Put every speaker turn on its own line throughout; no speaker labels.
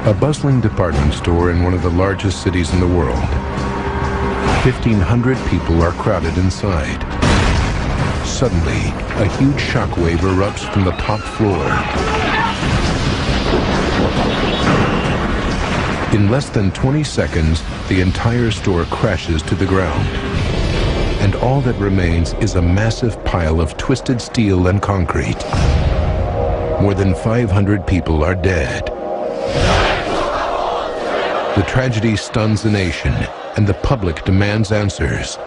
A bustling department store in one of the largest cities in the world. 1,500 people are crowded inside. Suddenly, a huge shockwave erupts from the top floor. In less than 20 seconds, the entire store crashes to the ground. And all that remains is a massive pile of twisted steel and concrete. More than 500 people are dead. The tragedy stuns the nation, and the public demands answers.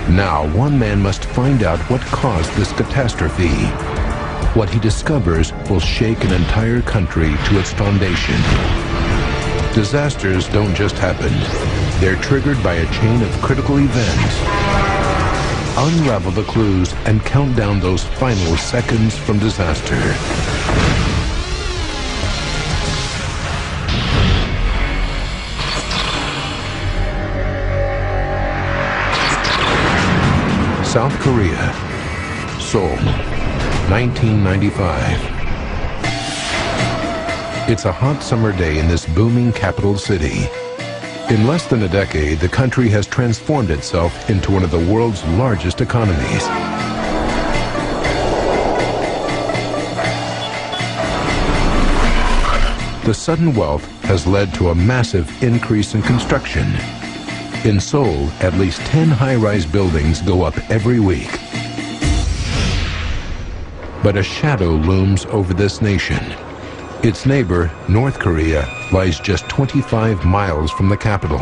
Now, one man must find out what caused this catastrophe. What he discovers will shake an entire country to its foundation. Disasters don't just happen. They're triggered by a chain of critical events. Unravel the clues and count down those final seconds from disaster. South Korea, Seoul, 1995. It's a hot summer day in this booming capital city. In less than a decade, the country has transformed itself into one of the world's largest economies. The sudden wealth has led to a massive increase in construction. In Seoul, at least 10 high-rise buildings go up every week. But a shadow looms over this nation. Its neighbor, North Korea, lies just 25 miles from the capital.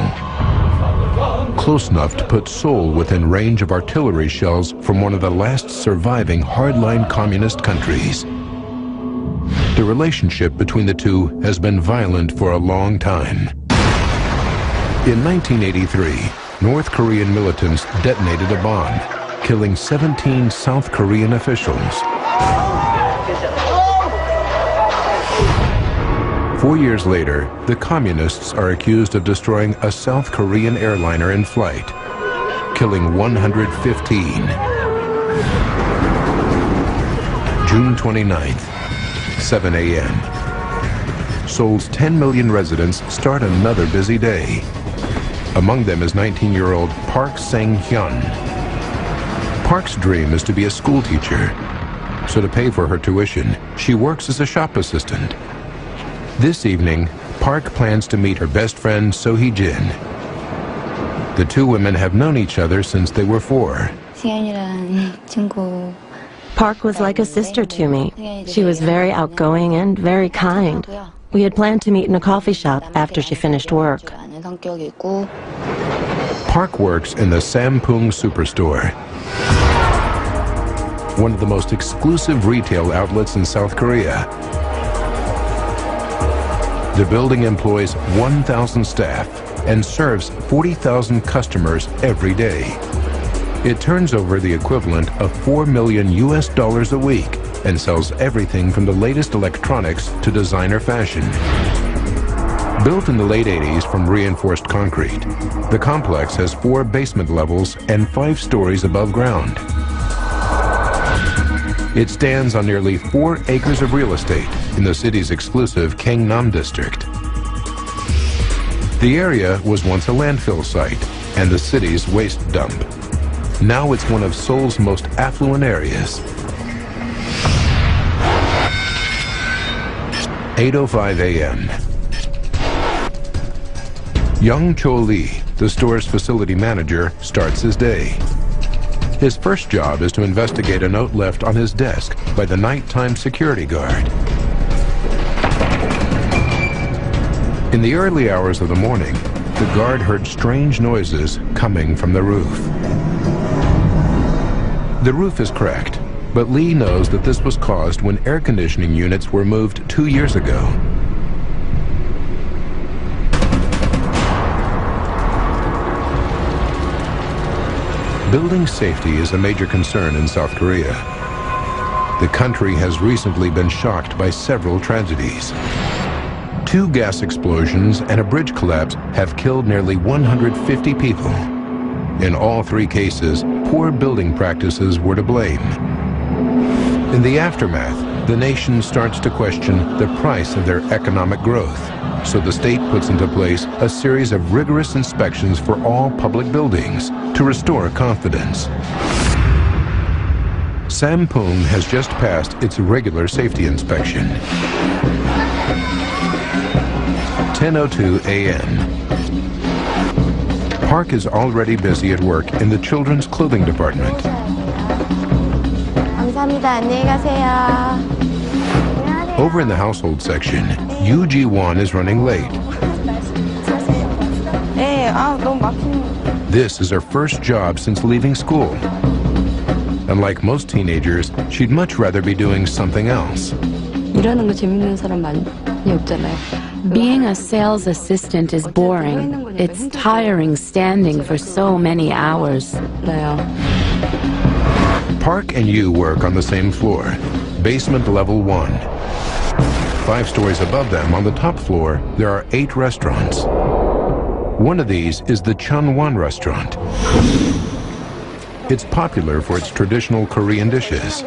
Close enough to put Seoul within range of artillery shells from one of the last surviving hardline communist countries. The relationship between the two has been violent for a long time. In 1983, North Korean militants detonated a bomb, killing 17 South Korean officials. 4 years later, the communists are accused of destroying a South Korean airliner in flight, killing 115. June 29th, 7 a.m. Seoul's 10 million residents start another busy day. Among them is 19-year-old Park Sang-hyun. Park's dream is to be a school teacher, so to pay for her tuition, she works as a shop assistant. This evening, Park plans to meet her best friend, So-hee-jin. The two women have known each other since they were 4.
Park was like a sister to me. She was very outgoing and very kind. We had planned to meet in a coffee shop after she finished work.
Park works in the Sampoong Superstore, one of the most exclusive retail outlets in South Korea. The building employs 1,000 staff and serves 40,000 customers every day. It turns over the equivalent of $4 million a week and sells everything from the latest electronics to designer fashion. Built in the late 80s from reinforced concrete, the complex has 4 basement levels and 5 stories above ground. It stands on nearly 4 acres of real estate in the city's exclusive Gangnam district. The area was once a landfill site and the city's waste dump. Now it's one of Seoul's most affluent areas. 8:05 a.m. Young Cho Lee, the store's facility manager, starts his day. His first job is to investigate a note left on his desk by the nighttime security guard. In the early hours of the morning, the guard heard strange noises coming from the roof. The roof is cracked, but Lee knows that this was caused when air conditioning units were moved 2 years ago. Building safety is a major concern in South Korea. The country has recently been shocked by several tragedies. 2 gas explosions and a bridge collapse have killed nearly 150 people. In all 3 cases, poor building practices were to blame. In the aftermath, the nation starts to question the price of their economic growth. So the state puts into place a series of rigorous inspections for all public buildings to restore confidence. Sampung has just passed its regular safety inspection. 10:02 a.m. Park is already busy at work in the children's clothing department. Over in the household section, Yoo Ji-won is running late. This is her first job since leaving school. Unlike most teenagers, she'd much rather be doing something else.
Being a sales assistant is boring. It's tiring standing for so many hours.
Park and Yoo work on the same floor, basement level 1. 5 stories above them, on the top floor, there are 8 restaurants. One of these is the Chunwon restaurant. It's popular for its traditional Korean dishes.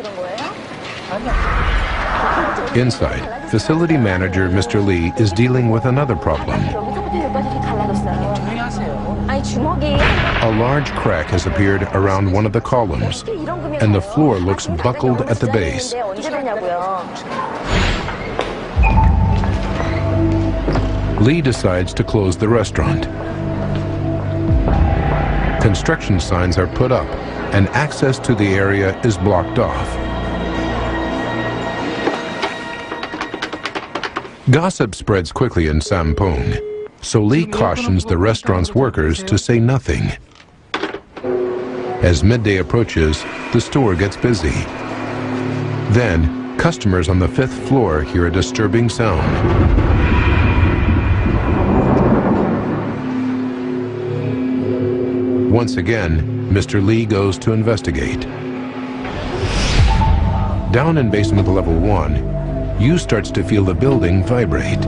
Inside, facility manager Mr. Lee is dealing with another problem. A large crack has appeared around one of the columns, and the floor looks buckled at the base. Lee decides to close the restaurant. Construction signs are put up, and access to the area is blocked off. Gossip spreads quickly in Sampung, so Lee cautions the restaurant's workers to say nothing. As midday approaches, the store gets busy. Then, customers on the 5th floor hear a disturbing sound. Once again, Mr. Lee goes to investigate. Down in basement level 1, Yoo starts to feel the building vibrate.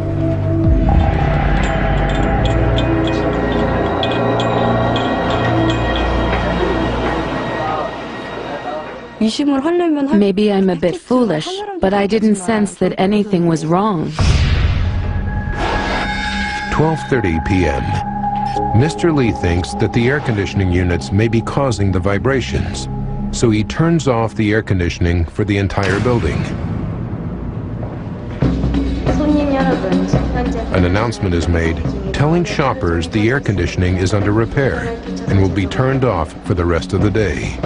Maybe I'm a bit foolish, but I didn't sense that anything was wrong.
12:30 p.m. Mr. Lee thinks that the air conditioning units may be causing the vibrations, so he turns off the air conditioning for the entire building. An announcement is made telling shoppers the air conditioning is under repair and will be turned off for the rest of the day.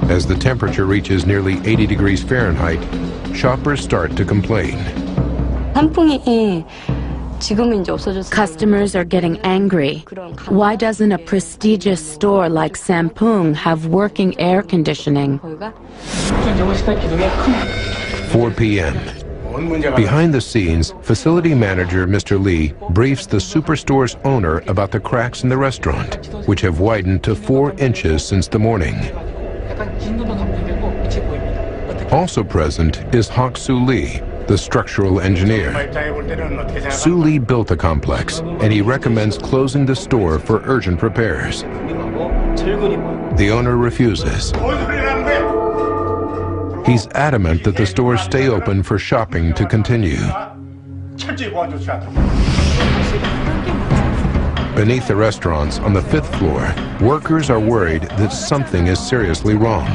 As the temperature reaches nearly 80 degrees Fahrenheit, shoppers start to complain.
Customers are getting angry. Why doesn't a prestigious store like Sampung have working air conditioning?
4 p.m. Behind the scenes, facility manager Mr. Lee briefs the Superstore's owner about the cracks in the restaurant, which have widened to 4 inches since the morning. Also present is Hak-soo Lee, the structural engineer. Soo Lee built the complex, and he recommends closing the store for urgent repairs. The owner refuses. He's adamant that the stores stay open for shopping to continue. Beneath the restaurants on the 5th floor, workers are worried that something is seriously wrong.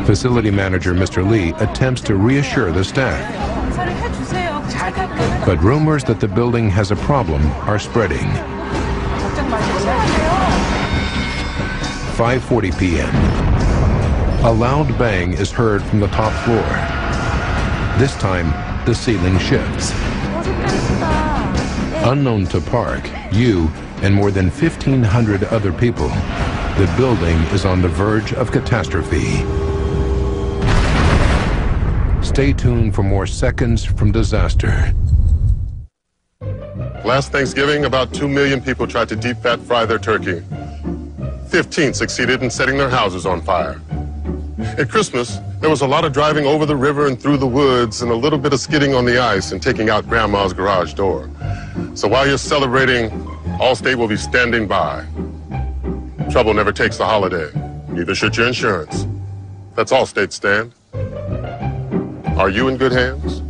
Facility manager Mr. Lee attempts to reassure the staff. But rumors that the building has a problem are spreading. 5:40 p.m. A loud bang is heard from the top floor. This time, the ceiling shifts. Unknown to Park, Yoo, and more than 1,500 other people, the building is on the verge of catastrophe. Stay tuned for more seconds from disaster.
Last Thanksgiving, about 2 million people tried to deep fat fry their turkey. 15 succeeded in setting their houses on fire. At Christmas, there was a lot of driving over the river and through the woods and a little bit of skidding on the ice and taking out Grandma's garage door. So while you're celebrating, Allstate will be standing by. Trouble never takes a holiday. Neither should your insurance. That's all, State Stand. Are you in good hands?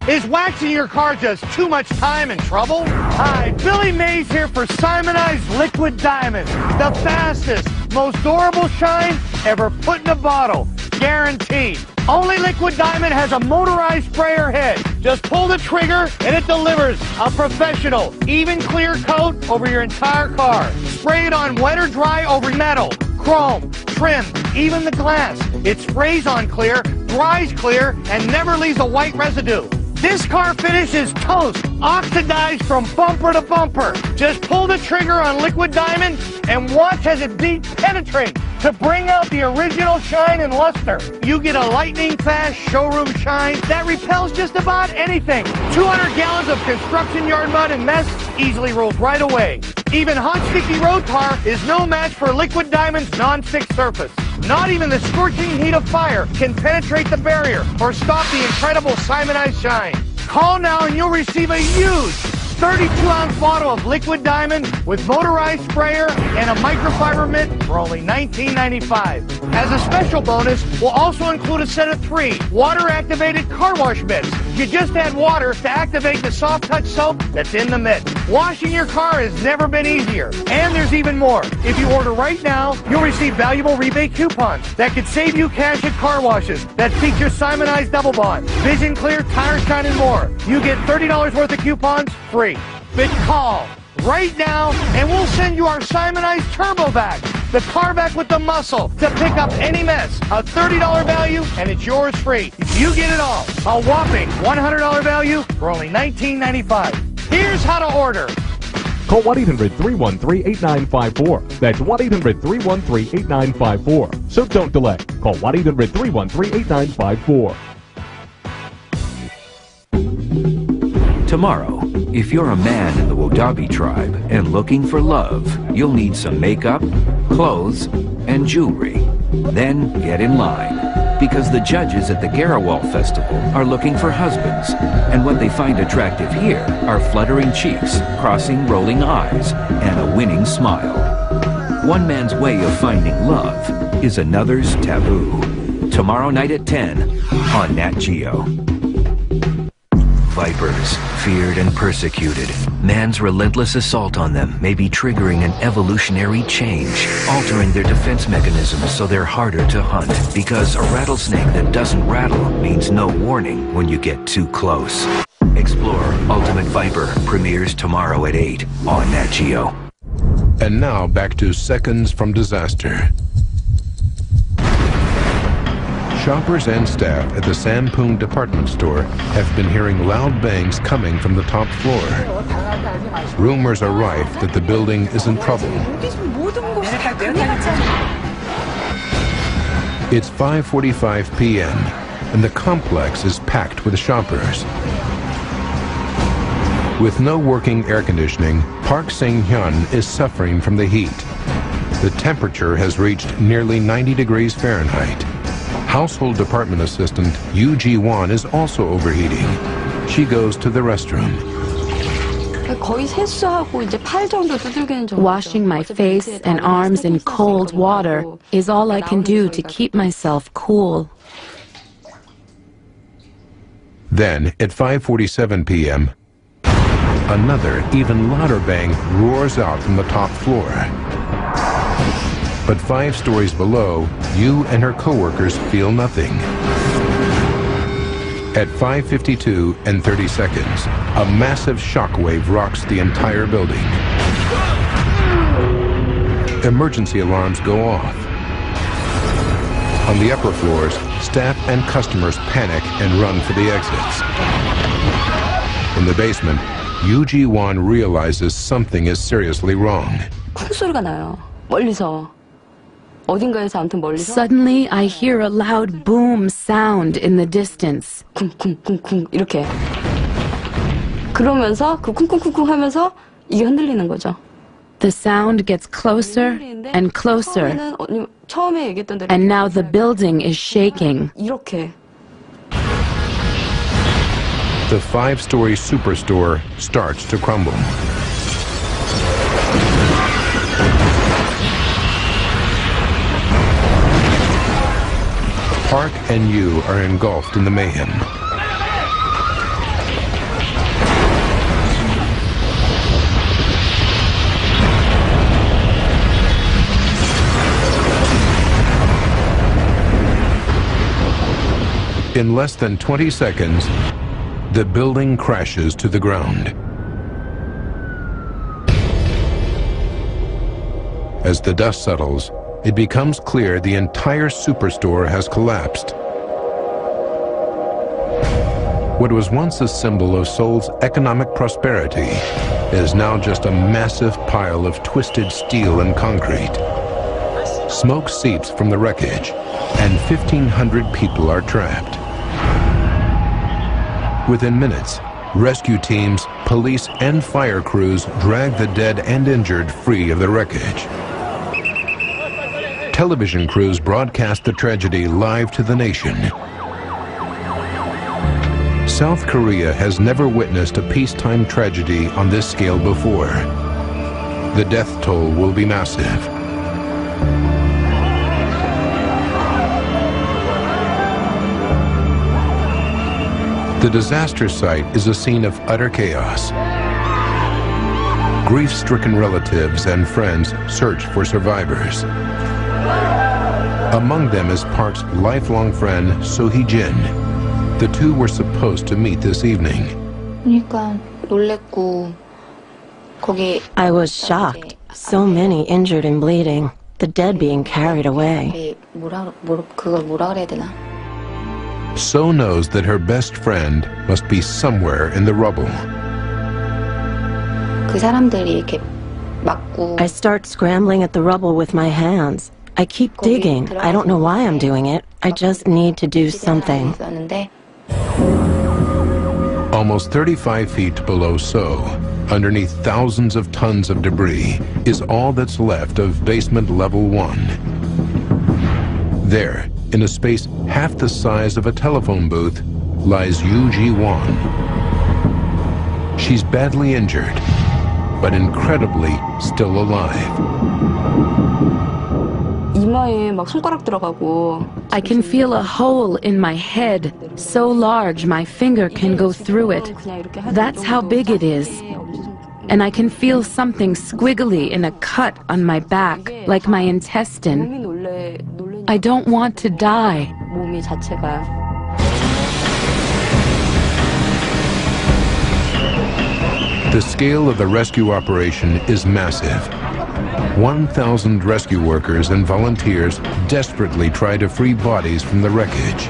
Is waxing your car just too much time and trouble? Hi, Billy Mays here for Simonized Liquid Diamond. The fastest, most durable shine ever put in a bottle. Guaranteed. Only Liquid Diamond has a motorized sprayer head. Just pull the trigger and it delivers a professional, even clear coat over your entire car. Spray it on wet or dry over metal, chrome, trim, even the glass. It sprays on clear, dries clear, and never leaves a white residue. This car finish is toast, oxidized from bumper to bumper. Just pull the trigger on Liquid Diamond and watch as it penetrates to bring out the original shine and luster. You get a lightning fast showroom shine that repels just about anything. 200 gallons of construction yard mud and mess easily rolls right away. Even hot sticky road tar is no match for Liquid Diamond's non-stick surface. Not even the scorching heat of fire can penetrate the barrier or stop the incredible Simonized shine. Call now and you'll receive a huge 32-ounce bottle of Liquid Diamond with motorized sprayer and a microfiber mitt for only $19.95. As a special bonus, we'll also include a set of 3 water-activated car wash mitts. You just add water to activate the soft touch soap that's in the mitt. Washing your car has never been easier. And there's even more. If you order right now, you'll receive valuable rebate coupons that could save you cash at car washes that feature Simonized Double Bond, Vision Clear, Tire Shine, and more. You get $30 worth of coupons free. But call right now and we'll send you our Simonized Turbo Vac, the car vac with the muscle to pick up any mess. A $30 value and it's yours free. You get it all. A whopping $100 value for only $19.95. Here's how to order.
Call 1-800-313-8954. That's 1-800-313-8954. So don't delay. Call 1-800-313-8954.
Tomorrow, if you're a man in the Wodabi tribe and looking for love, you'll need some makeup, clothes, and jewelry. Then get in line, because the judges at the Garawal Festival are looking for husbands, and what they find attractive here are fluttering cheeks, crossing rolling eyes, and a winning smile. One man's way of finding love is another's taboo. Tomorrow night at 10 on Nat Geo. Vipers, feared and persecuted. Man's relentless assault on them may be triggering an evolutionary change, altering their defense mechanisms so they're harder to hunt. Because a rattlesnake that doesn't rattle means no warning when you get too close. Explore Ultimate Viper premieres tomorrow at 8 on Nat Geo.
And now back to Seconds from Disaster. Shoppers and staff at the Sanpung department store have been hearing loud bangs coming from the top floor. Rumors are rife that the building is in trouble. It's 5:45 p.m. and the complex is packed with shoppers. With no working air conditioning, Park Sang-hyun is suffering from the heat. The temperature has reached nearly 90 degrees Fahrenheit. Household department assistant Yoo Ji-won is also overheating. She goes to the restroom.
Washing my face and arms in cold water is all I can do to keep myself cool.
Then, at 5:47 p.m., another, even louder bang roars out from the top floor. But 5 stories below, Yu and her co-workers feel nothing. At 5:52 and 30 seconds, a massive shockwave rocks the entire building. Emergency alarms go off. On the upper floors, staff and customers panic and run for the exits. In the basement, Yoo Ji-won realizes something is seriously wrong.
소리가 나요. 멀리서. 어딘가에서 아무튼 멀리서.
Suddenly, I hear a loud boom sound in the distance.
쿵쿵쿵쿵 이렇게. 그러면서 그 쿵쿵쿵쿵 하면서 이게 흔들리는 거죠.
The sound gets closer and closer,
처음에 얘기했던 대로
and now the building is shaking.
이렇게.
The 5-story Superstore starts to crumble. Park and you are engulfed in the mayhem. In less than 20 seconds, the building crashes to the ground. As the dust settles, it becomes clear the entire Superstore has collapsed. What was once a symbol of Seoul's economic prosperity is now just a massive pile of twisted steel and concrete. Smoke seeps from the wreckage, and 1,500 people are trapped. Within minutes, rescue teams, police, and fire crews drag the dead and injured free of the wreckage. Television crews broadcast the tragedy live to the nation. South Korea has never witnessed a peacetime tragedy on this scale before. The death toll will be massive. The disaster site is a scene of utter chaos. Grief-stricken relatives and friends search for survivors. Among them is Park's lifelong friend, So Hee-jin. The two were supposed to meet this evening.
I was shocked. So many injured and bleeding. The dead being carried away.
So knows that her best friend must be somewhere in the rubble.
I start scrambling at the rubble with my hands. I keep digging. I don't know why I'm doing it. I just need to do something.
Almost 35 feet below So, underneath thousands of tons of debris, is all that's left of basement level 1. There, in a space half the size of a telephone booth, lies Yoo Ji-won. She's badly injured, but incredibly still alive.
I can feel a hole in my head, so large my finger can go through it. That's how big it is. And I can feel something squiggly in a cut on my back, like my intestine. I don't want to die.
The scale of the rescue operation is massive. 1,000 rescue workers and volunteers desperately try to free bodies from the wreckage.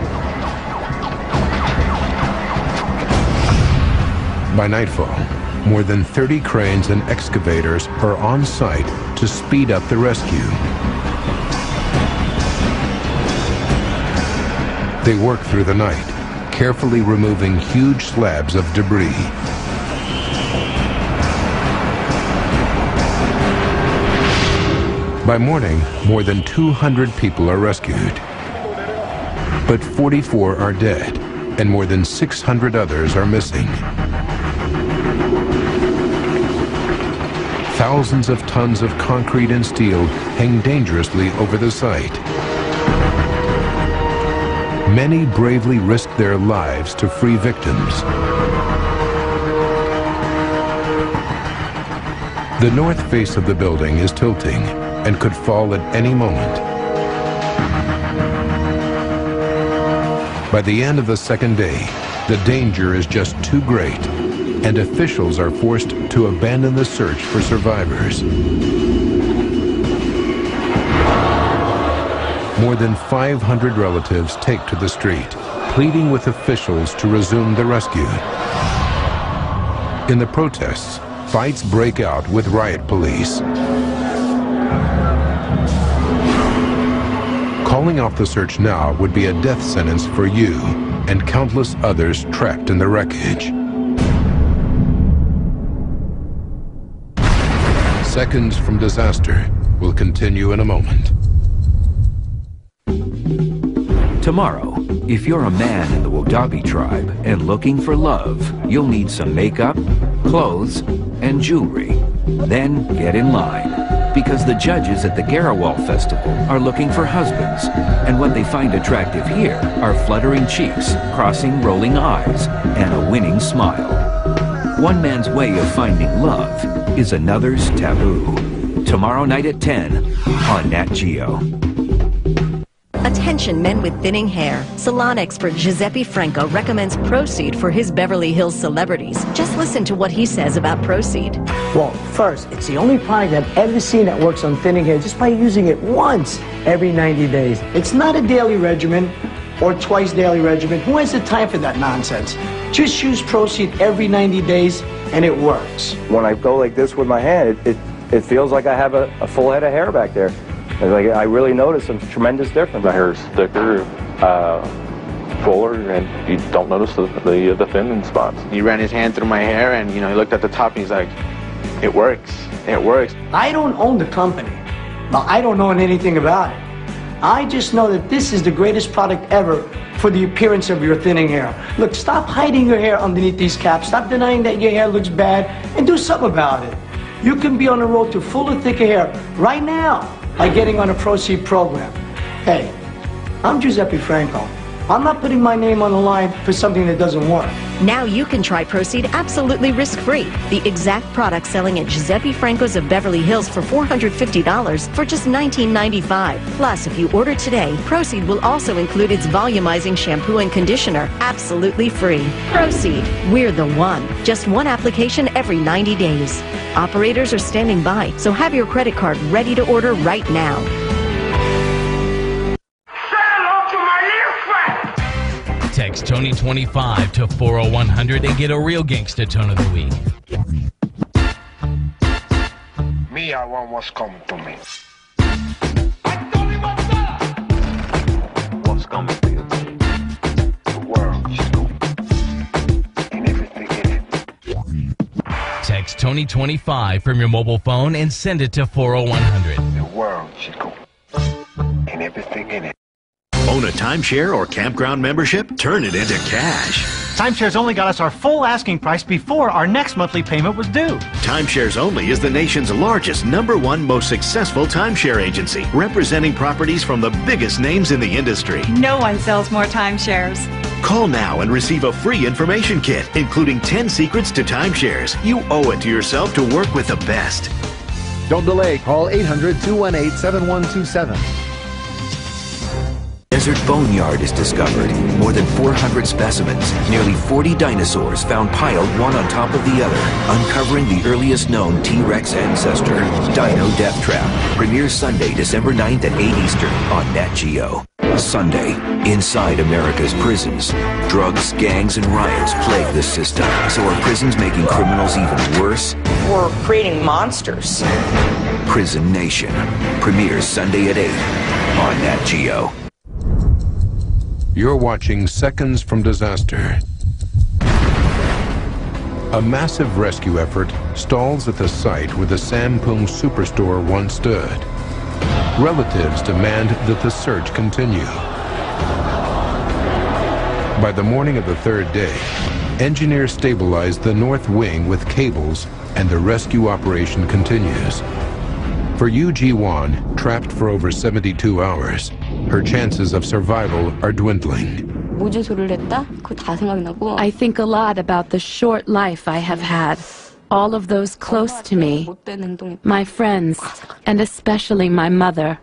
By nightfall, more than 30 cranes and excavators are on site to speed up the rescue. They work through the night, carefully removing huge slabs of debris. By morning, more than 200 people are rescued. But 44 are dead, and more than 600 others are missing. Thousands of tons of concrete and steel hang dangerously over the site. Many bravely risk their lives to free victims. The north face of the building is tilting and could fall at any moment. By the end of the second day, the danger is just too great, and officials are forced to abandon the search for survivors. More than 500 relatives take to the street, pleading with officials to resume the rescue. In the protests, fights break out with riot police. Calling off the search now would be a death sentence for you and countless others trapped in the wreckage. Seconds from disaster will continue in a moment.
Tomorrow, if you're a man in the Wodabi tribe and looking for love, you'll need some makeup, clothes, and jewelry. Then get in line, because the judges at the Garawal Festival are looking for husbands, and what they find attractive here are fluttering cheeks, crossing rolling eyes, and a winning smile. One man's way of finding love is another's taboo. Tomorrow night at 10 on Nat Geo.
Attention men with thinning hair. Salon expert Giuseppe Franco recommends Proceed for his Beverly Hills celebrities. Just listen to what he says about Proceed.
Well, first, it's the only product I've ever seen that works on thinning hair just by using it once every 90 days. It's not a daily regimen or twice daily regimen. Who has the time for that nonsense? Just use Proceed every 90 days and it works.
When I go like this with my hand, it feels like I have a full head of hair back there. Like, I really notice a tremendous difference.
My hair is thicker, fuller, and you don't notice the thinning spots.
He ran his hand through my hair, and he looked at the top, and he's like, "It works. It works."
I don't own the company, but I don't know anything about it. I just know that this is the greatest product ever for the appearance of your thinning hair. Look, stop hiding your hair underneath these caps. Stop denying that your hair looks bad, and do something about it. You can be on the road to fuller, thicker hair right now by getting on a Proceed program. Hey, I'm Giuseppe Franco. I'm not putting my name on the line for something that doesn't work.
Now you can try Proceed absolutely risk-free. The exact product selling at Giuseppe Franco's of Beverly Hills for $450 for just $19.95. Plus, if you order today, Proceed will also include its volumizing shampoo and conditioner absolutely free. Proceed, we're the one. Just one application every 90 days. Operators are standing by, so have your credit card ready to order right now.
Text Tony25 to 40100 and get a real gangsta tone of the week.
Me, I want what's coming to me. What's coming to you? The world is going, and everything in it.
Text Tony25 from your mobile phone and send it to 40100.
The world is going, and everything in it.
Own a timeshare or campground membership? Turn it into cash.
Timeshares Only got us our full asking price before our next monthly payment was due.
Timeshares Only is the nation's largest, #1 most successful timeshare agency, representing properties from the biggest names in the industry.
No one sells more timeshares.
Call now and receive a free information kit, including 10 secrets to timeshares. You owe it to yourself to work with the best.
Don't delay. Call 800-218-7127.
Desert Boneyard is discovered. More than 400 specimens, nearly 40 dinosaurs found piled one on top of the other, uncovering the earliest known T-Rex ancestor. Dino Death Trap premieres Sunday, December 9th at 8 Eastern on Nat Geo. Sunday, inside America's prisons. Drugs, gangs, and riots plague the system. So are prisons making criminals even worse?
We're creating monsters.
Prison Nation premieres Sunday at 8 on Nat Geo.
You're watching Seconds from Disaster. A massive rescue effort stalls at the site where the Sampung Superstore once stood. Relatives demand that the search continue. By the morning of the third day, engineers stabilize the north wing with cables and the rescue operation continues. For Yu Ji-won, trapped for over 72 hours, her chances of survival are dwindling.
I think a lot about the short life I have had. All of those close to me, my friends, and especially my mother.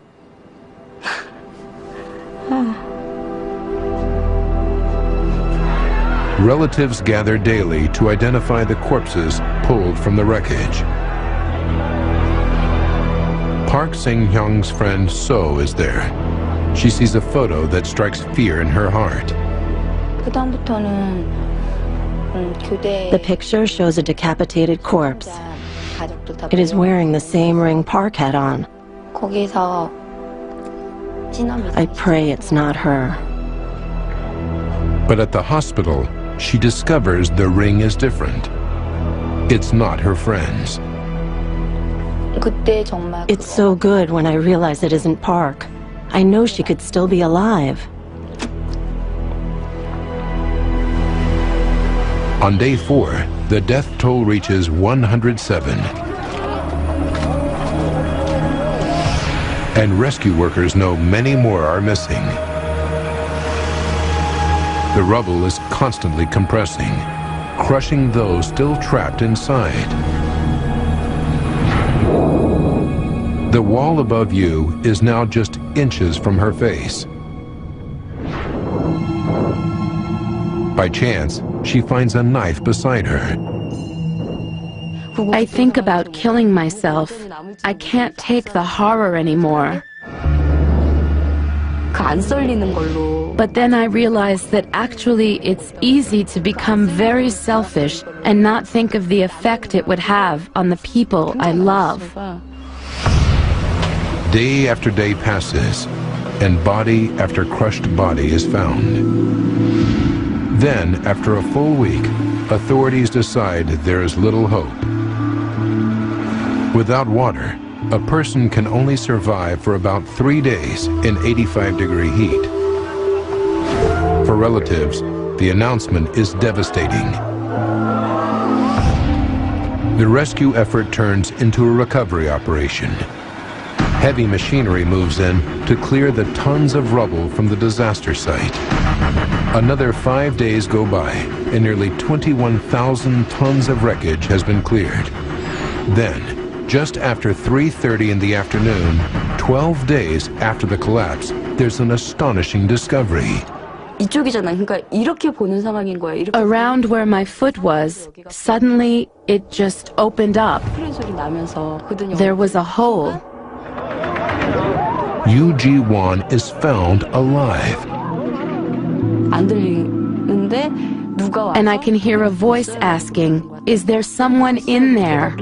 Relatives gather daily to identify the corpses pulled from the wreckage. Park Sing-hyung's friend So is there. She sees a photo that strikes fear in her heart.
The picture shows a decapitated corpse. It is wearing the same ring Park had on. I pray it's not her.
But at the hospital, she discovers the ring is different. It's not her friend's.
It's so good when I realize it isn't Park. I know she could still be alive.
On day 4, the death toll reaches 107. and rescue workers know many more are missing. The rubble is constantly compressing, crushing those still trapped inside. The wall above you is now just inches from her face. By chance, she finds a knife beside her.
I think about killing myself. I can't take the horror anymore. But then I realize that actually it's easy to become very selfish and not think of the effect it would have on the people I love.
Day after day passes, and body after crushed body is found. Then, after a full week, authorities decide there is little hope. Without water, a person can only survive for about 3 days in 85-degree heat. For relatives, the announcement is devastating. The rescue effort turns into a recovery operation. Heavy machinery moves in to clear the tons of rubble from the disaster site. Another 5 days go by, and nearly 21,000 tons of wreckage has been cleared. Then, just after 3:30 in the afternoon, 12 days after the collapse, there's an astonishing discovery.
Around where my foot was, suddenly it just opened up. There was a hole.
UG1 is found alive.
And I can hear a voice asking, "Is there someone in there?"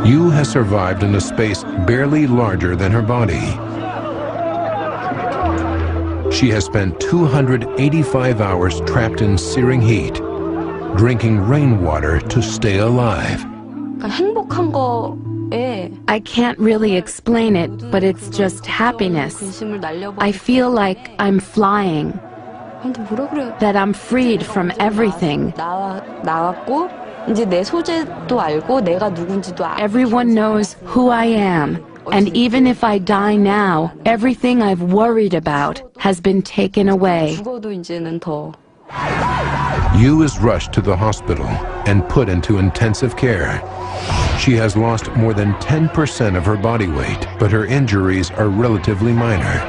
Yu has survived in a space barely larger than her body. She has spent 285 hours trapped in searing heat, drinking rainwater to stay alive.
I can't really explain it, but it's just happiness. I feel like I'm flying, that I'm freed from everything. Everyone knows who I am, and even if I die now, everything I've worried about has been taken away.
Yu is rushed to the hospital and put into intensive care. She has lost more than 10% of her body weight, but her injuries are relatively minor.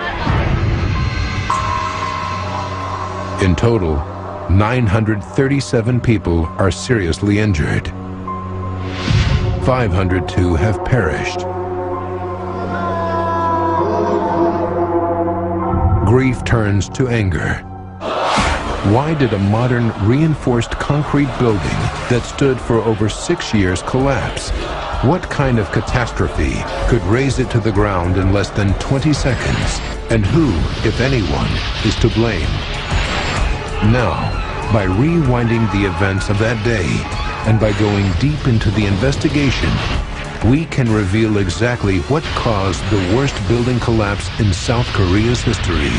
In total, 937 people are seriously injured. 502 have perished. Grief turns to anger. Why did a modern reinforced concrete building that stood for over 6 years collapse? What kind of catastrophe could raze it to the ground in less than 20 seconds? And who, if anyone, is to blame? Now, by rewinding the events of that day and by going deep into the investigation, we can reveal exactly what caused the worst building collapse in South Korea's history.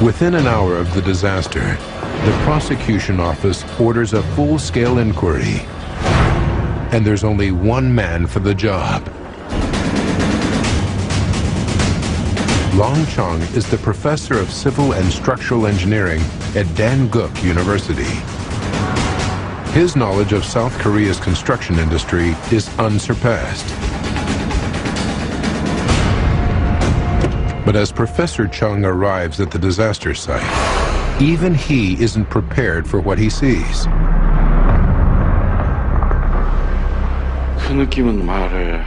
Within an hour of the disaster, the prosecution office orders a full-scale inquiry. And there's only one man for the job. Long Chung is the professor of civil and structural engineering at Dan-guk University. His knowledge of South Korea's construction industry is unsurpassed. But as Professor Chung arrives at the disaster site, even he isn't prepared for what he sees.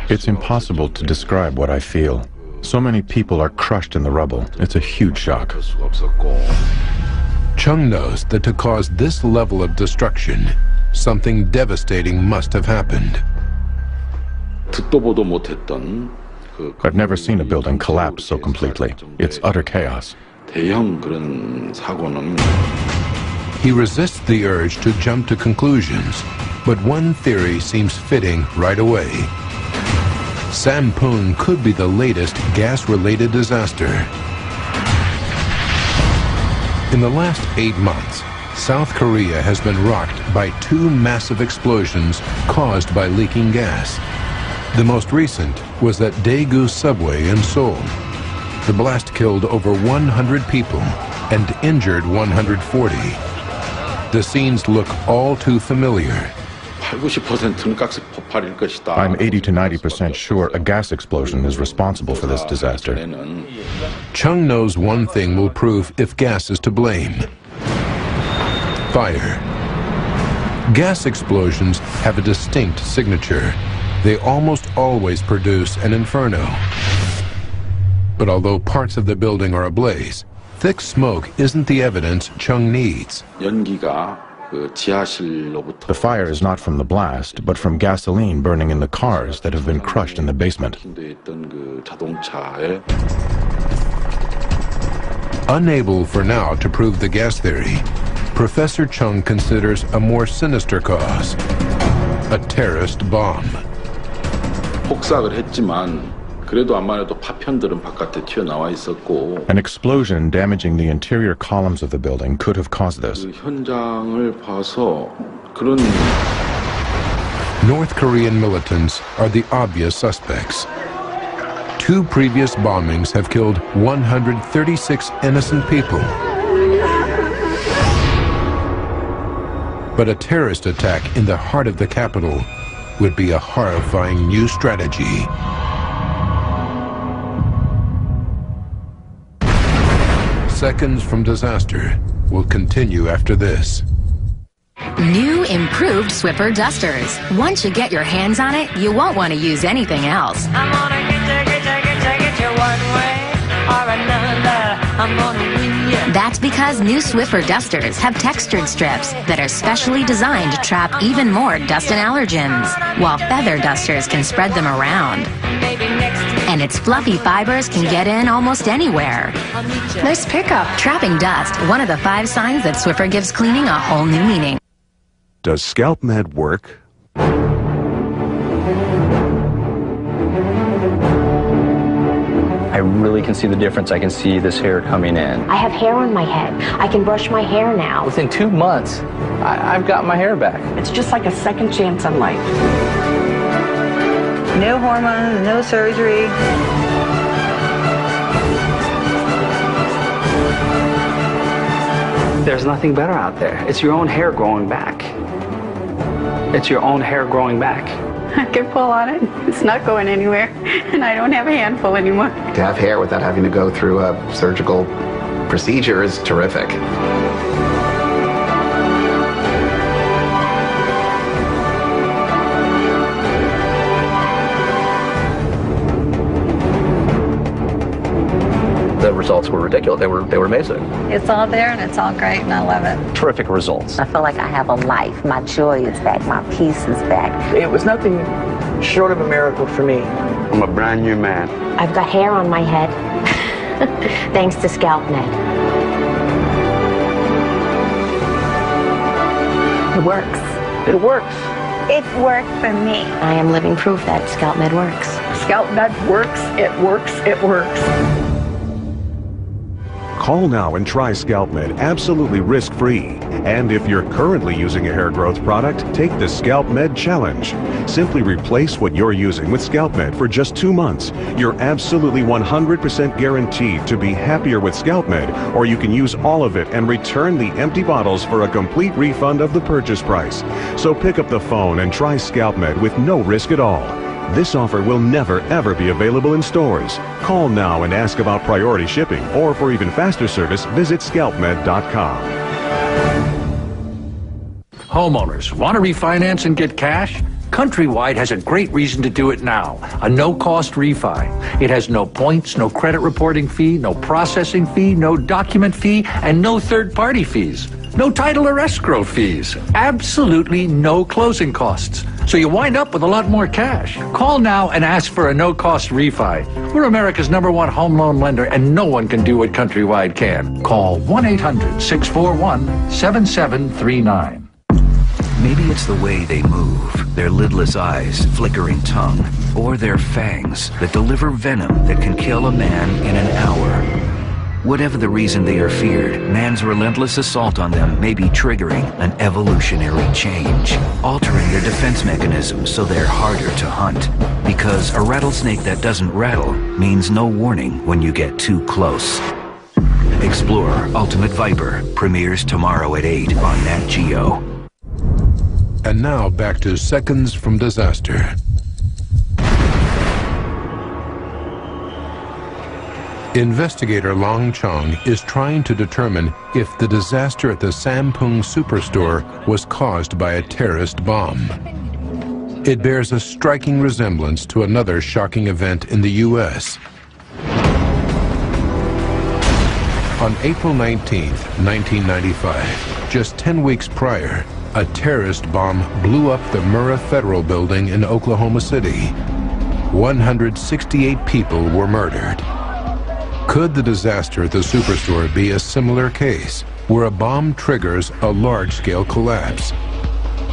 It's impossible to describe what I feel. So many people are crushed in the rubble. It's a huge shock.
Chung knows that to cause this level of destruction, something devastating must have happened.
I've never seen a building collapse so completely. It's utter chaos.
He resists the urge to jump to conclusions, but one theory seems fitting right away. Sampung could be the latest gas-related disaster. In the last 8 months, South Korea has been rocked by 2 massive explosions caused by leaking gas. The most recent was at Daegu subway in Seoul. The blast killed over 100 people and injured 140. The scenes look all too familiar.
I'm 80 to 90% sure a gas explosion is responsible for this disaster.
Chung knows one thing will prove if gas is to blame. Fire. Gas explosions have a distinct signature. They almost always produce an inferno. But although parts of the building are ablaze, thick smoke isn't the evidence Chung needs.
The fire is not from the blast, but from gasoline burning in the cars that have been crushed in the basement.
Unable for now to prove the gas theory, Professor Chung considers a more sinister cause: a terrorist bomb.
An explosion damaging the interior columns of the building could have caused this.
North Korean militants are the obvious suspects. 2 previous bombings have killed 136 innocent people. But a terrorist attack in the heart of the capital would be a horrifying new strategy. Seconds from disaster will continue after this.
New improved Swiffer dusters. Once you get your hands on it, you won't want to use anything else.
I'm gonna get you one way or another. I'm gonna win you.
That's because new Swiffer dusters have textured strips that are specially designed to trap even more dust and allergens, while feather dusters can spread them around. And its fluffy fibers can get in almost anywhere. Nice pickup. Trapping dust, one of the 5 signs that Swiffer gives cleaning a whole new meaning.
Does Scalp Med work?
I really can see the difference. I can see this hair coming in.
I have hair on my head. I can brush my hair now.
Within 2 months, I've got my hair back.
It's just like a second chance on life. No hormones, no surgery.
There's nothing better out there. It's your own hair growing back. It's your own hair growing back.
I can pull on it. It's not going anywhere. And I don't have a handful anymore.
To have hair without having to go through a surgical procedure is terrific. The results were ridiculous. They were amazing.
It's all there and it's all great and I love it.
Terrific results.
I feel like I have a life. My joy is back. My peace is back.
It was nothing short of a miracle for me.
I'm a brand new man.
I've got hair on my head, thanks to Scalp Med. It works.
It works.
It worked for me. I am living proof that Scalp Med works.
Scalp Med works. It works. It works.
Call now and try Scalp Med absolutely risk-free. And if you're currently using a hair growth product, take the Scalp Med Challenge. Simply replace what you're using with Scalp Med for just 2 months. You're absolutely 100% guaranteed to be happier with Scalp Med, or you can use all of it and return the empty bottles for a complete refund of the purchase price. So pick up the phone and try Scalp Med with no risk at all. This offer will never, ever be available in stores. Call now and ask about priority shipping, or for even faster service, visit scalpmed.com.
Homeowners, want to refinance and get cash? Countrywide has a great reason to do it now. A no-cost refi. It has no points, no credit reporting fee, no processing fee, no document fee, and no third-party fees. No title or escrow fees. Absolutely no closing costs. So you wind up with a lot more cash. Call now and ask for a no-cost refi. We're America's #1 home loan lender, and no one can do what Countrywide can. Call 1-800-641-7739.
Maybe it's the way they move, their lidless eyes, flickering tongue, or their fangs that deliver venom that can kill a man in an hour. Whatever the reason they are feared, man's relentless assault on them may be triggering an evolutionary change, altering their defense mechanisms so they're harder to hunt. Because a rattlesnake that doesn't rattle means no warning when you get too close. Explorer Ultimate Viper premieres tomorrow at 8 on Nat Geo.
And now back to seconds from disaster. Investigator Long Chong is trying to determine if the disaster at the Sampung Superstore was caused by a terrorist bomb. It bears a striking resemblance to another shocking event in the U.S. On April 19, 1995, just 10 weeks prior, a terrorist bomb blew up the Murrah Federal Building in Oklahoma City. 168 people were murdered. Could the disaster at the Superstore be a similar case, where a bomb triggers a large-scale collapse?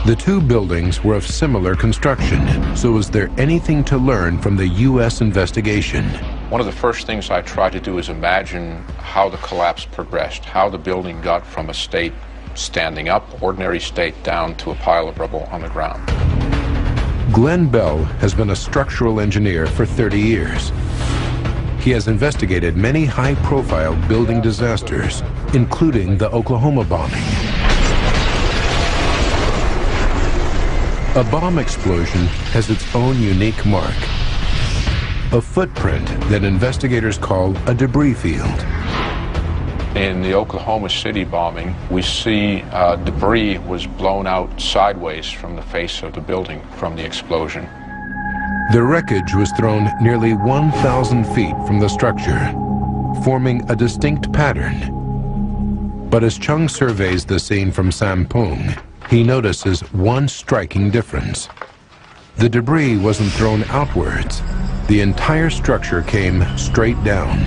The two buildings were of similar construction, so is there anything to learn from the U.S. investigation?
One of the first things I try to do is imagine how the collapse progressed, how the building got from a state standing up, ordinary state, down to a pile of rubble on the ground.
Glenn Bell has been a structural engineer for 30 years. He has investigated many high-profile building disasters, including the Oklahoma bombing. A bomb explosion has its own unique mark, a footprint that investigators call a debris field.
In the Oklahoma City bombing, we see debris was blown out sideways from the face of the building from the explosion.
The wreckage was thrown nearly 1,000 feet from the structure, forming a distinct pattern. But as Chung surveys the scene from Sampung, he notices one striking difference. The debris wasn't thrown outwards. The entire structure came straight down.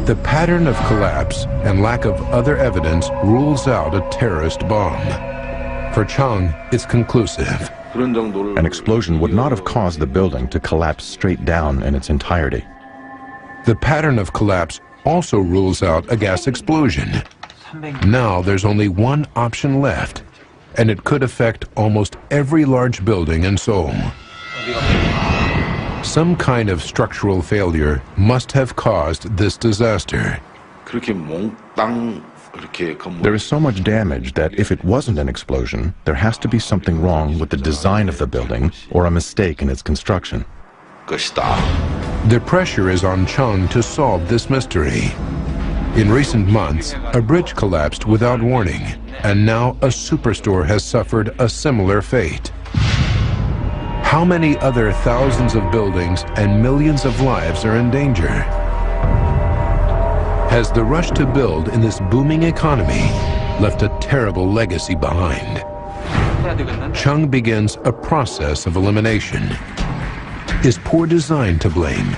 The pattern of collapse and lack of other evidence rules out a terrorist bomb. For Chung, it's conclusive.
An explosion would not have caused the building to collapse straight down in its entirety.
The pattern of collapse also rules out a gas explosion. Now there's only one option left, and it could affect almost every large building in Seoul. Some kind of structural failure must have caused this disaster.
There is so much damage that if it wasn't an explosion, there has to be something wrong with the design of the building or a mistake in its construction.
The pressure is on Chung to solve this mystery. In recent months, a bridge collapsed without warning, and now a superstore has suffered a similar fate. How many other thousands of buildings and millions of lives are in danger? Has the rush to build in this booming economy left a terrible legacy behind? Chung begins a process of elimination. Is poor design to blame?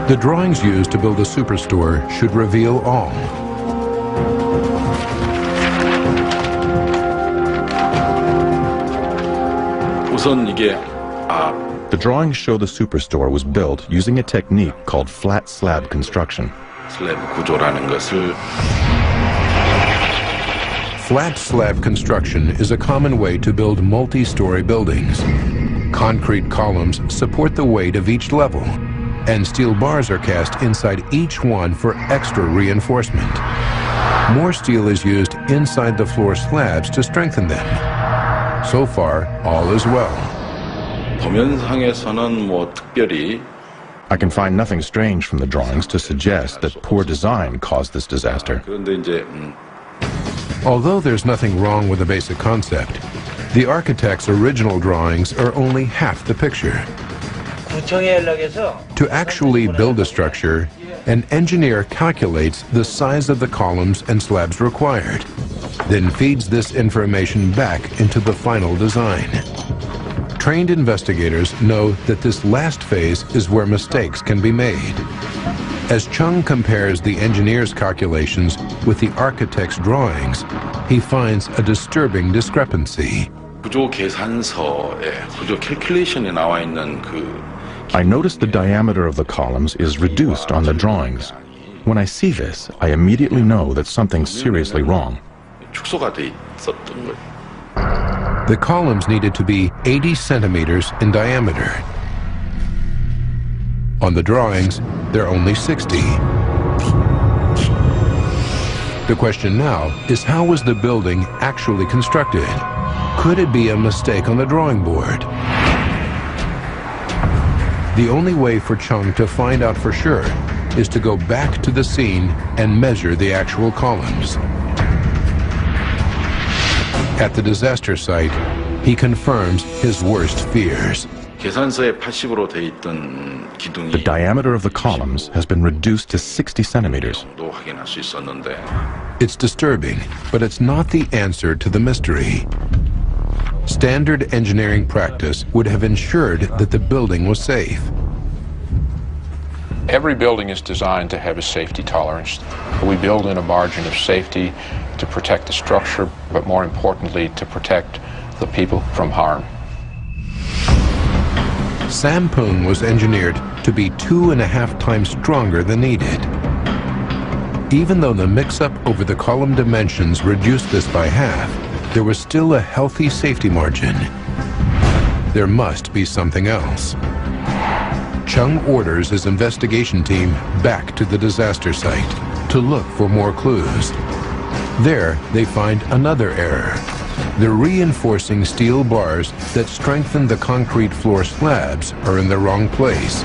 The drawings used to build a superstore should reveal all.
The drawings show the superstore was built using a technique called flat slab construction.
Flat slab construction is a common way to build multi-story buildings. Concrete columns support the weight of each level, and steel bars are cast inside each one for extra reinforcement. More steel is used inside the floor slabs to strengthen them. So far, all is well.
I can find nothing strange from the drawings to suggest that poor design caused this disaster.
Although there's nothing wrong with the basic concept, the architect's original drawings are only half the picture. To actually build a structure, an engineer calculates the size of the columns and slabs required, then feeds this information back into the final design. Trained investigators know that this last phase is where mistakes can be made. As Chung compares the engineer's calculations with the architect's drawings, he finds a disturbing discrepancy.
구조 계산서에 구조 캘큘레이션에 나와 있는
I notice the diameter of the columns is reduced on the drawings. When I see this, I immediately know that something's seriously wrong.
축소가 돼 있었던 거예요.
The columns needed to be 80 centimeters in diameter. On the drawings, they're only 60. The question now is, how was the building actually constructed? Could it be a mistake on the drawing board? The only way for Chung to find out for sure is to go back to the scene and measure the actual columns. At the disaster site, he confirms his worst fears.
계산서에 80으로 돼 있던 기둥이
The diameter of the columns has been reduced to 60 centimeters.
도 확인할 수 있었는데
It's disturbing, but it's not the answer to the mystery. Standard engineering practice would have ensured that the building was safe.
Every building is designed to have a safety tolerance. We build in a margin of safety to protect the structure, but more importantly, to protect the people from harm.
Sampoong was engineered to be 2.5 times stronger than needed. Even though the mix-up over the column dimensions reduced this by half, there was still a healthy safety margin. There must be something else. Chung orders his investigation team back to the disaster site to look for more clues. There, they find another error. The reinforcing steel bars that strengthen the concrete floor slabs are in the wrong place.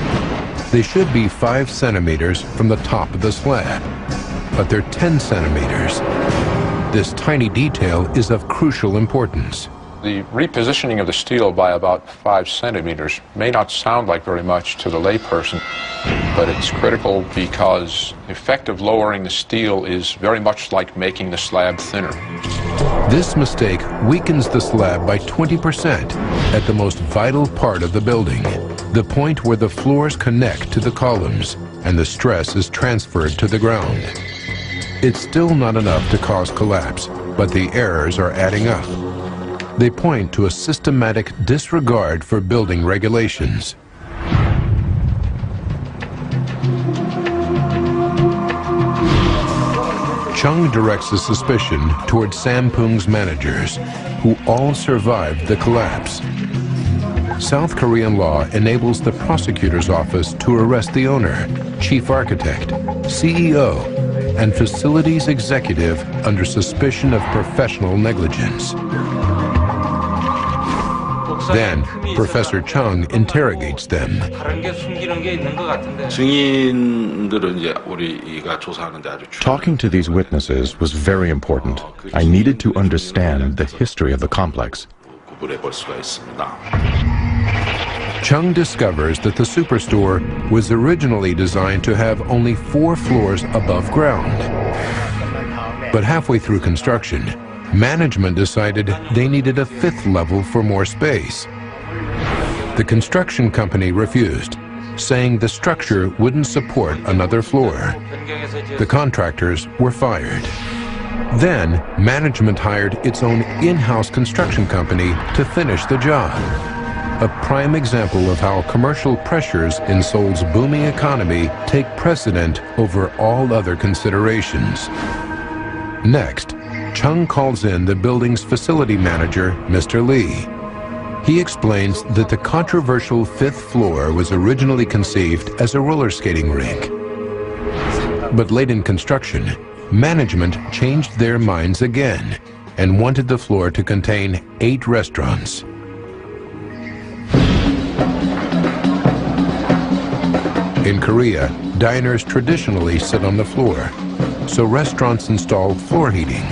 They should be 5 centimeters from the top of the slab, but they're 10 centimeters. This tiny detail is of crucial importance.
The repositioning of the steel by about 5 centimeters may not sound like very much to the layperson, but it's critical because effective lowering the steel is very much like making the slab thinner.
This mistake weakens the slab by 20% at the most vital part of the building, the point where the floors connect to the columns and the stress is transferred to the ground. It's still not enough to cause collapse, but the errors are adding up. They point to a systematic disregard for building regulations. Chung directs his suspicion toward Sampoong's managers, who all survived the collapse. South Korean law enables the prosecutor's office to arrest the owner, chief architect, CEO, and facilities executive under suspicion of professional negligence. Then, Professor Chung interrogates them.
Talking to these witnesses was very important. I needed to understand the history of the complex.
Chung discovers that the Superstore was originally designed to have only 4 floors above ground. But halfway through construction, management decided they needed a 5th level for more space. The construction company refused, saying the structure wouldn't support another floor. The contractors were fired. Then, management hired its own in-house construction company to finish the job. A prime example of how commercial pressures in Seoul's booming economy take precedent over all other considerations. Next, Chung calls in the building's facility manager, Mr. Lee. He explains that the controversial 5th floor was originally conceived as a roller skating rink. But late in construction, management changed their minds again and wanted the floor to contain 8 restaurants. In Korea, diners traditionally sit on the floor, so restaurants install floor heating.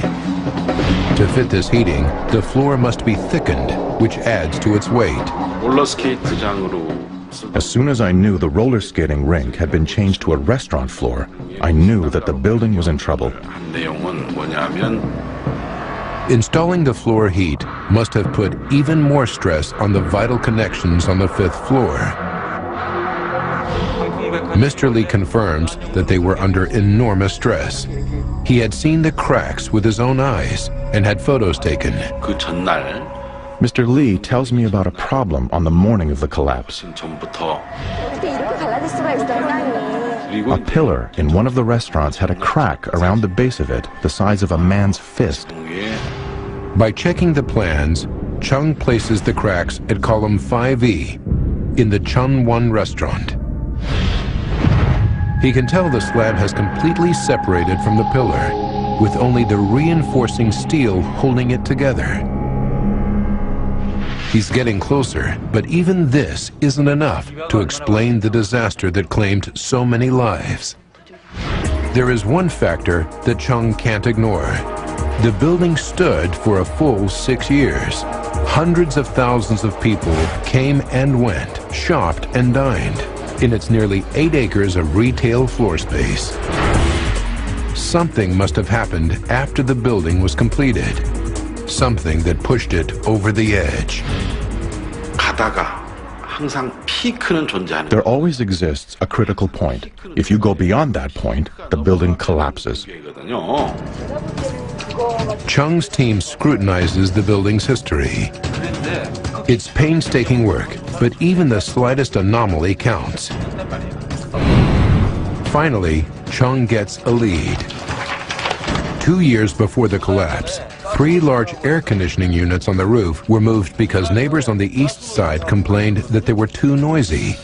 To fit this heating, the floor must be thickened, which adds to its weight.
As soon as I knew the roller skating rink had been changed to a restaurant floor, I knew that the building was in trouble.
Installing the floor heat must have put even more stress on the vital connections on the 5th floor. Mr. Lee confirms that they were under enormous stress. He had seen the cracks with his own eyes and had photos taken.
Mr. Lee tells me about a problem on the morning of the collapse. A pillar in one of the restaurants had a crack around the base of it the size of a man's fist.
By checking the plans, Chung places the cracks at column 5E in the Chun Won restaurant. He can tell the slab has completely separated from the pillar, with only the reinforcing steel holding it together. He's getting closer, but even this isn't enough to explain the disaster that claimed so many lives. There is one factor that Chung can't ignore. The building stood for a full 6 years. Hundreds of thousands of people came and went, shopped and dined in its nearly 8 acres of retail floor space. Something must have happened after the building was completed. Something that pushed it over the edge.
There always exists a critical point. If you go beyond that point, the building collapses.
Chung's team scrutinizes the building's history. It's painstaking work, but even the slightest anomaly counts. Finally, Chung gets a lead. 2 years before the collapse, 3 large air conditioning units on the roof were moved because neighbors on the east side complained that they were too noisy.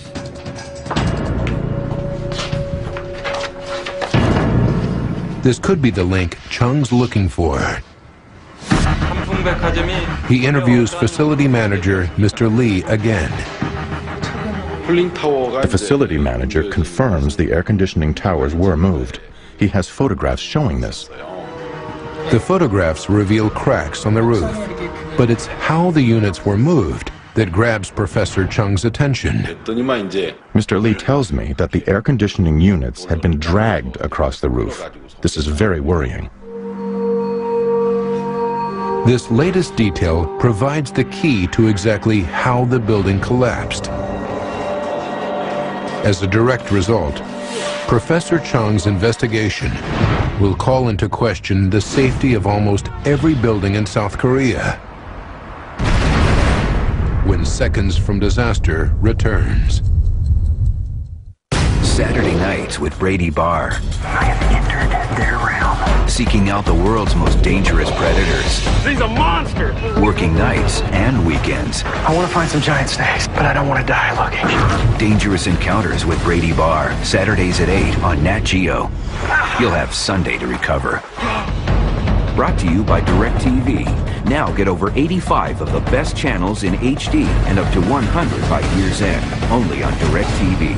This could be the link Chung's looking for. He interviews facility manager Mr. Lee again.
The facility manager confirms the air conditioning towers were moved. He has photographs showing this.
The photographs reveal cracks on the roof, but it's how the units were moved that grabs Professor Chung's attention.
Mr. Lee tells me that the air conditioning units had been dragged across the roof. This is very worrying.
This latest detail provides the key to exactly how the building collapsed. As a direct result, Professor Chung's investigation will call into question the safety of almost every building in South Korea. When Seconds from Disaster returns.
Saturday nights with Brady Barr.
I have entered their realm.
Seeking out the world's most dangerous predators.
He's a monster!
Working nights and weekends.
I want to find some giant snakes, but I don't want to die looking.
Dangerous Encounters with Brady Barr. Saturdays at 8 on Nat Geo. You'll have Sunday to recover. Brought to you by DirecTV. Now get over 85 of the best channels in HD and up to 100 by year's end. Only on DirecTV.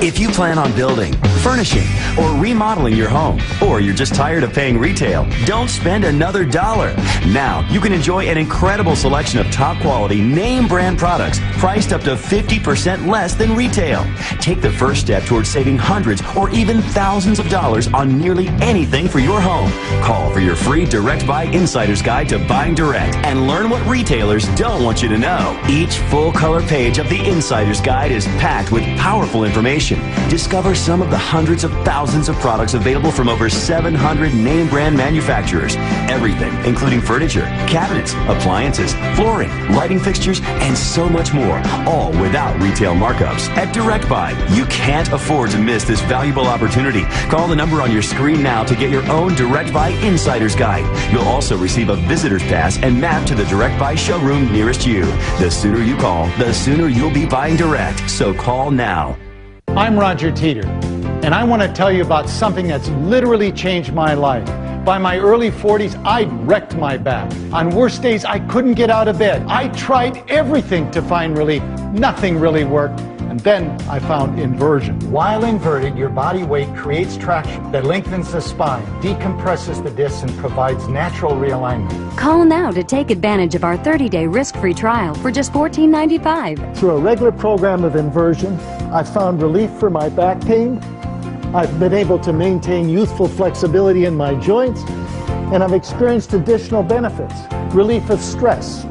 If you plan on building, furnishing, or remodeling your home, or you're just tired of paying retail, don't spend another dollar. Now, you can enjoy an incredible selection of top quality name brand products priced up to 50% less than retail. Take the first step towards saving hundreds or even thousands of dollars on nearly anything for your home. Call for your free Direct Buy Insider's Guide to Buying Direct and learn what retailers don't want you to know. Each full color page of the Insider's Guide is packed with powerful information. Discover some of the hundreds of thousands of products available from over 700 name brand manufacturers. Everything, including furniture, cabinets, appliances, flooring, lighting fixtures, and so much more, all without retail markups. At Direct Buy, you can't afford to miss this valuable opportunity. Call the number on your screen now to get your own Direct Buy Insider's Guide. You'll also receive a visitor's pass and map to the Direct Buy showroom nearest you. The sooner you call, the sooner you'll be buying direct. So call now.
I'm Roger Teeter, and I want to tell you about something that's literally changed my life. By my early 40s, I'd wrecked my back. On worst days, I couldn't get out of bed. I tried everything to find relief. Nothing really worked. And then I found inversion. While inverted, your body weight creates traction that lengthens the spine, decompresses the discs, and provides natural realignment.
Call now to take advantage of our 30-day risk-free trial for just $14.95.
Through a regular program of inversion, I found relief for my back pain. I've been able to maintain youthful flexibility in my joints, and I've experienced additional benefits: relief of stress,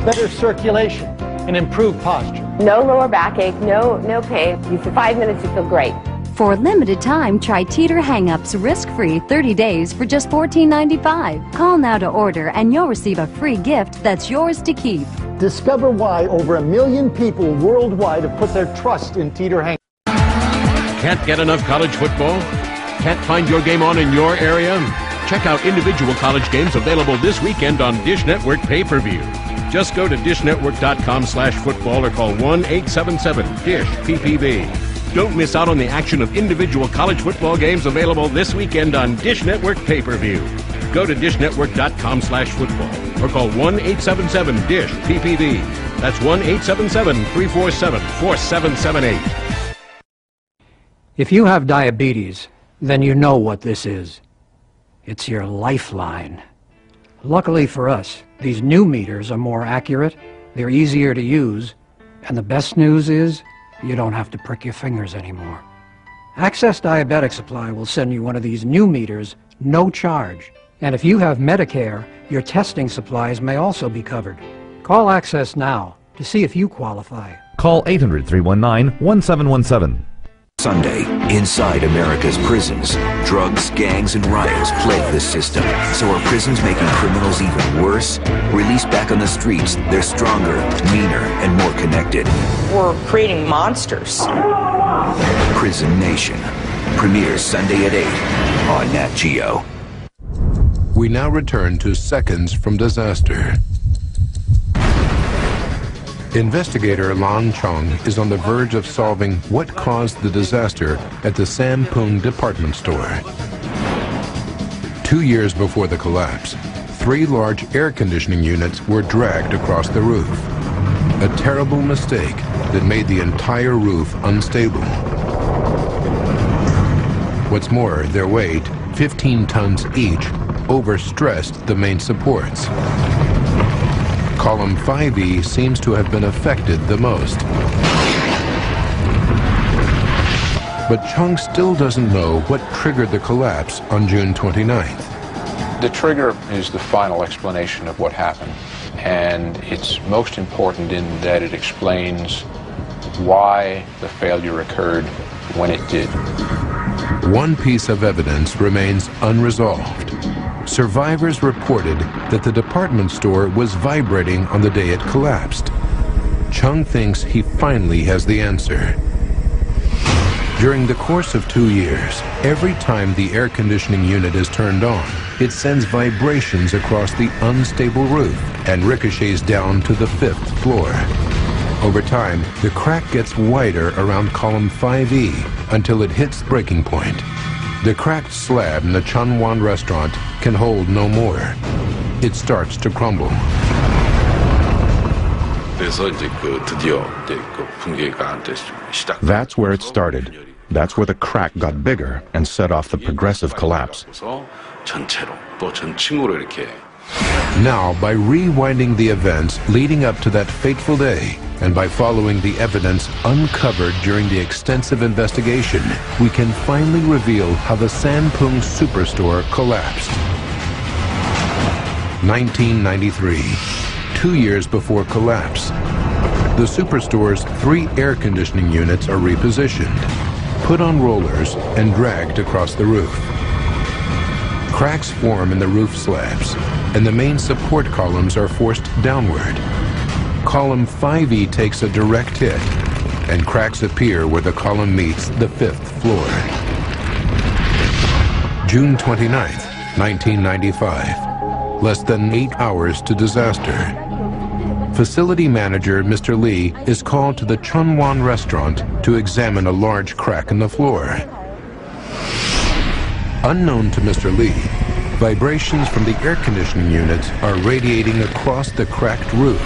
better circulation, and improved posture.
No lower backache, no pain. For 5 minutes, you feel great.
For a limited time, try Teeter Hang-Ups risk-free 30 days for just $14.95. Call now to order and you'll receive a free gift that's yours to keep.
Discover why over 1 million people worldwide have put their trust in Teeter Hang.
Can't get enough college football? Can't find your game on in your area? Check out individual college games available this weekend on Dish Network pay-per-view. Just go to dishnetwork.com/football or call 1-877-DISH-PPV. Don't miss out on the action of individual college football games available this weekend on Dish Network pay-per-view. Go to dishnetwork.com/football or call 1-877-DISH-PPV. That's 1-877-347-4778.
If you have diabetes, then you know what this is. It's your lifeline. Luckily for us, these new meters are more accurate, they're easier to use, and the best news is you don't have to prick your fingers anymore. Access Diabetic Supply will send you one of these new meters, no charge. And if you have Medicare, your testing supplies may also be covered. Call Access now to see if you qualify.
Call 800-319-1717.
Sunday, inside America's prisons, drugs, gangs, and riots plague the system. So are prisons making criminals even worse? Released back on the streets, they're stronger, meaner, and more connected.
We're creating monsters.
Prison Nation. Premieres Sunday at 8 on Nat Geo.
We now return to seconds from disaster. Investigator Lan Chung is on the verge of solving what caused the disaster at the Sampung department store. 2 years before the collapse, 3 large air conditioning units were dragged across the roof. A terrible mistake that made the entire roof unstable. What's more, their weight, 15 tons each, overstressed the main supports. Column 5E seems to have been affected the most. But Chung still doesn't know what triggered the collapse on June 29th.
The trigger is the final explanation of what happened, and it's most important in that it explains why the failure occurred when it did.
One piece of evidence remains unresolved. Survivors reported that the department store was vibrating on the day it collapsed. Chung thinks he finally has the answer. During the course of 2 years, every time the air conditioning unit is turned on, it sends vibrations across the unstable roof and ricochets down to the 5th floor. Over time, the crack gets wider around column 5E until it hits breaking point. The cracked slab in the Chunwan restaurant can hold no more. It starts to crumble.
That's where it started. That's where the crack got bigger and set off the progressive collapse.
Now, by rewinding the events leading up to that fateful day, and by following the evidence uncovered during the extensive investigation, we can finally reveal how the Sampung Superstore collapsed. 1993, 2 years before collapse. The Superstore's 3 air conditioning units are repositioned, put on rollers, and dragged across the roof. Cracks form in the roof slabs, and the main support columns are forced downward. Column 5E takes a direct hit, and cracks appear where the column meets the 5th floor. June 29th, 1995. Less than 8 hours to disaster. Facility manager Mr. Lee is called to the Chunwan restaurant to examine a large crack in the floor. Unknown to Mr. Lee, vibrations from the air conditioning units are radiating across the cracked roof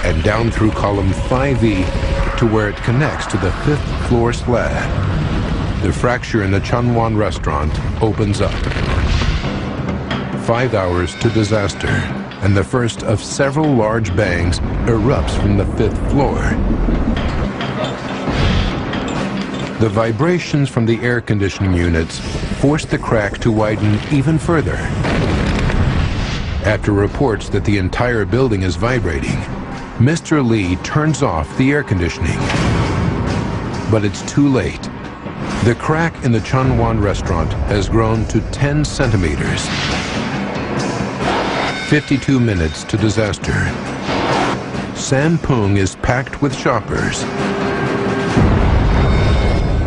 and down through column 5E to where it connects to the 5th floor slab. The fracture in the Chunwan restaurant opens up. 5 hours to disaster, and the first of several large bangs erupts from the 5th floor. The vibrations from the air conditioning units force the crack to widen even further. After reports that the entire building is vibrating, Mr. Lee turns off the air conditioning. But it's too late. The crack in the Chunwan restaurant has grown to 10 centimeters. 52 minutes to disaster. Sampung is packed with shoppers.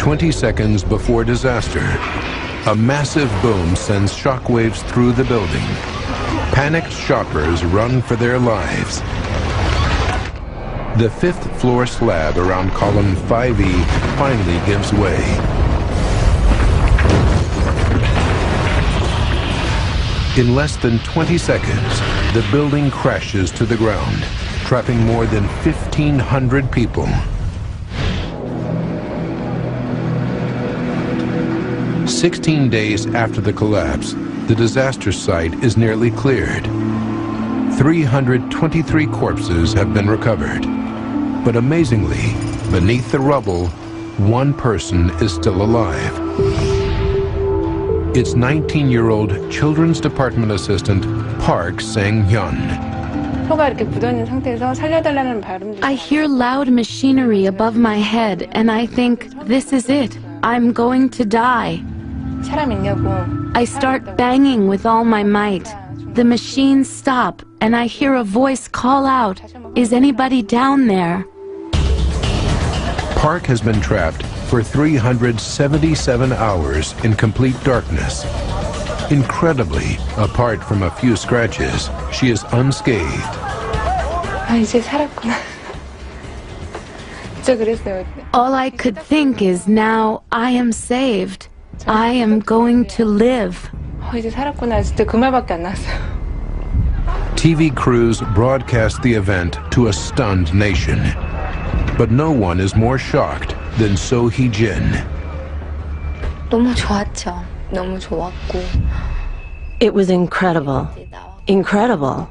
20 seconds before disaster, a massive boom sends shockwaves through the building. Panicked shoppers run for their lives. The 5th floor slab around column 5E finally gives way. In less than 20 seconds, the building crashes to the ground, trapping more than 1,500 people. 16 days after the collapse, the disaster site is nearly cleared. 323 corpses have been recovered. But amazingly, beneath the rubble, one person is still alive. It's 19-year-old Children's Department Assistant Park Sang-hyun.
I hear loud machinery above my head and I think, this is it. I'm going to die. I start banging with all my might. The machines stop and I hear a voice call out, "Is anybody down there?"
Park has been trapped for 377 hours in complete darkness. Incredibly, apart from a few scratches, she is unscathed.
All I could think is, now I am saved. I am going to live.
TV crews broadcast the event to a stunned nation. But no one is more shocked than So Hee-jin.
너무 좋았죠. 너무 좋았고.
It was incredible. Incredible.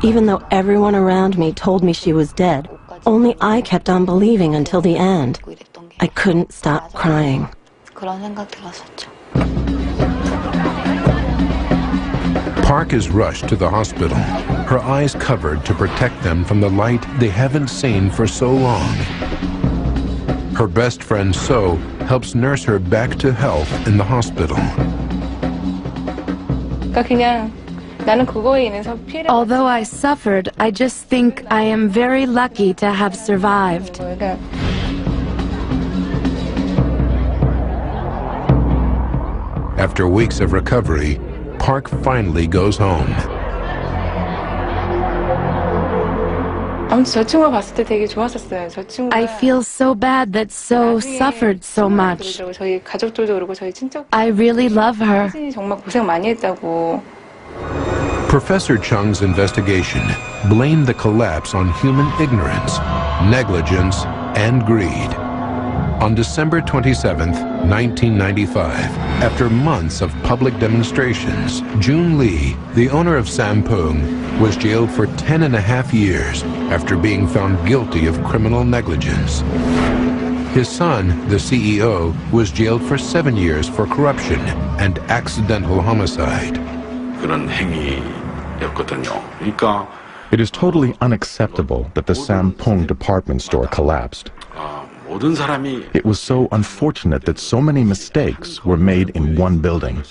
Even though everyone around me told me she was dead, only I kept on believing until the end. I couldn't stop crying.
Park is rushed to the hospital, her eyes covered to protect them from the light they haven't seen for so long. Her best friend So helps nurse her back to health in the hospital.
Although I suffered, I just think I am very lucky to have survived.
After weeks of recovery, Park finally goes home.
I feel so bad that So suffered so much. I really love her.
Professor Chung's investigation blamed the collapse on human ignorance, negligence, and greed. On December 27, 1995, after months of public demonstrations, Jun Lee, the owner of Sampung, was jailed for 10.5 years after being found guilty of criminal negligence. His son, the CEO, was jailed for 7 years for corruption and accidental homicide.
It is totally unacceptable that the Sampung department store collapsed. It was so unfortunate that so many mistakes were made in one building.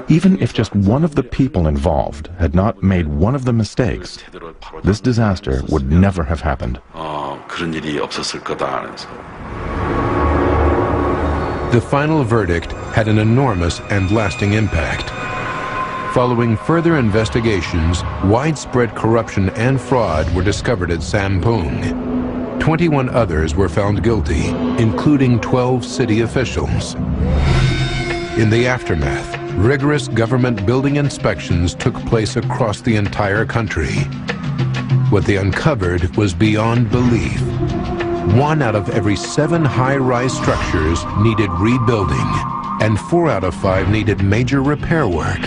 Even if just one of the people involved had not made one of the mistakes, this disaster would never have happened.
The final verdict had an enormous and lasting impact. Following further investigations, widespread corruption and fraud were discovered at Sampung. 21 others were found guilty, including 12 city officials. In the aftermath, rigorous government building inspections took place across the entire country. What they uncovered was beyond belief. 1 out of every 7 high-rise structures needed rebuilding, and 4 out of 5 needed major repair work.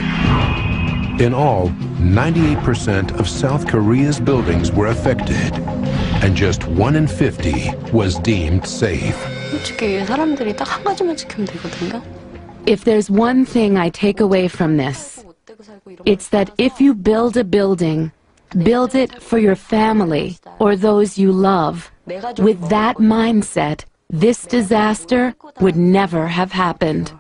In all, 98% of South Korea's buildings were affected, and just 1 in 50 was deemed safe.
솔직히 사람들이 딱 한 가지만 지키면 되거든요.
If there's one thing I take away from this, it's that if you build a building, build it for your family or those you love. With that mindset, this disaster would never have happened.